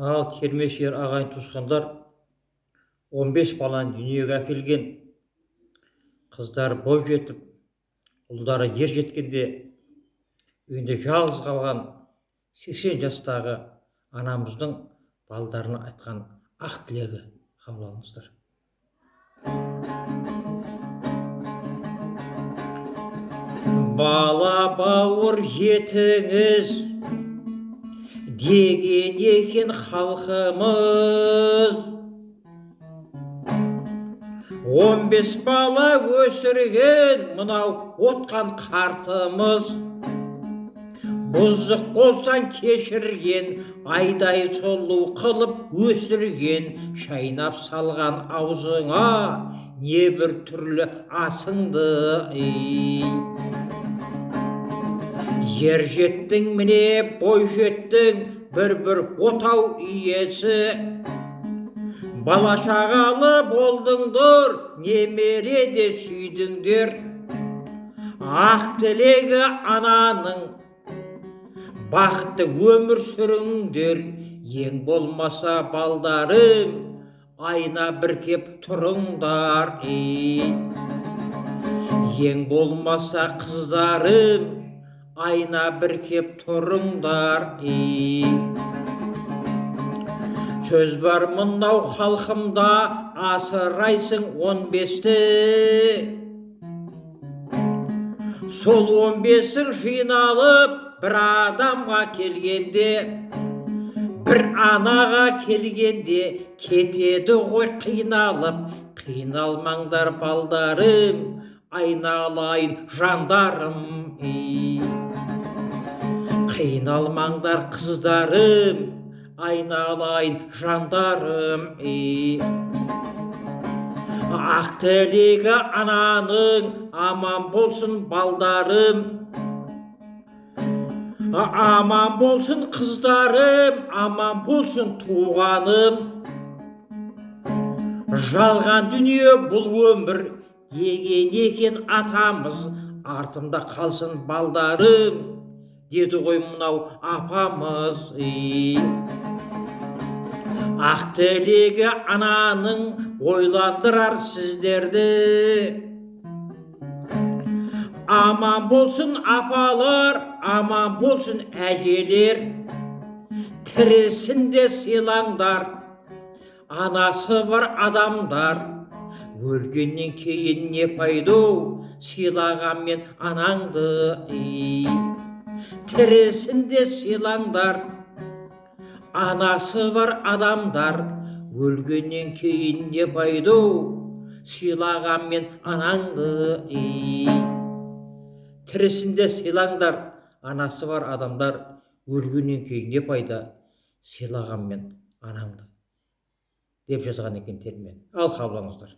Ал термешер ағайын туысқандар 15 баланы дүниеге әкелген. Қыздары бой жетіп, ұлдары ер жеткенде үйінде жалғыз қалған 80 жастағы анамыздың балдарына айтқан ақ тілегі. Қабыл алыңыздар. Бала бауыр етіңіз деген екен халқымыз, 15 бала өсірген мынау отқан қартымыз. Бұзық болсаң кешірген, айдай сұлу қылып өсірген, шайнап салған аузыңа не бір түрлі асыңды. Ер жеттің міне бой жеттің, бір отау иесі. Бала шағалы болдыңдар, немере де сүйдіңдер. Ақ тілегі ананың, бақытты өмір сүріңдер. Ең болмаса балдарым, айна бір кеп тұрыңдар. Ең болмаса қыздарым, айна бір кеп тұрыңдар. Сөз бар мынау халқымда, асырайсың 15-ті. Сол 15-ің жиналып бір адамға келгенде, бір анаға келгенде кетеді ғой қиналып. Қиналмаңдар балдарым, айналайын жандарым. Қиналмаңдар қыздарым, айналайын жандарым. Ақ тілегі ананың, аман болсын балдарым. Аман болсын қыздарым, аман болсын туғаным. Жалған дүние бұл өмір, еген екен атамыз. Артымда қалсын балдарым, деді ғой мынау апамыз. Ақ тілегі ананың ойландырар сіздерді. Аман болсын апалар, аман болсын әжелер. Тірісінде сыйлаңдар, анасы бар адамдар. Өлгеннен кейін не пайда, сыйлағанмен анаңды. Тірісінде сыйлаңдар, анасы бар адамдар. Өлгеннен кейін не пайда, сыйлағанмен анаңды. Тірісінде сыйлаңдар, анасы бар адамдар. Өлгеннен кейін не пайда, сыйлағанмен анаңды, деп жазған екен термен. Ал қабыл алыңыздар.